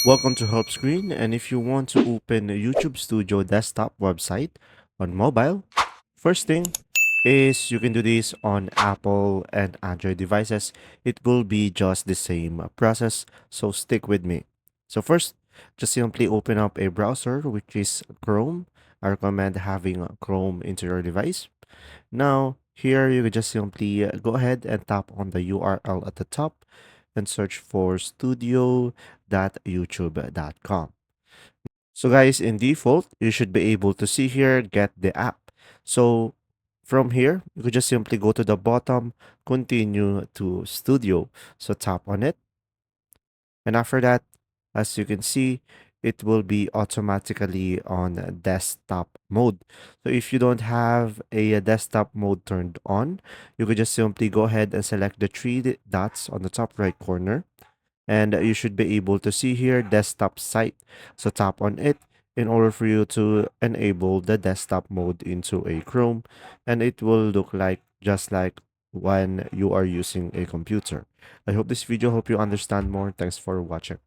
Welcome to Help Screen, and if you want to open a YouTube Studio desktop website on mobile, first thing is you can do this on Apple and Android devices. It will be just the same process, so stick with me. So first, just simply open up a browser, which is Chrome. I recommend having Chrome into your device. Now, here you can just simply go ahead and tap on the URL at the top and search for studio.youtube.com. So guys, in default, you should be able to see here, get the app. So from here, you could just simply go to the bottom, continue to studio. So tap on it. And after that, as you can see, it will be automatically on desktop mode. So if you don't have a desktop mode turned on, you could just simply go ahead and select the three dots on the top right corner. And you should be able to see here desktop site. So tap on it in order for you to enable the desktop mode into a Chrome, and it will look like just like when you are using a computer. I hope this video helped you understand more. Thanks for watching.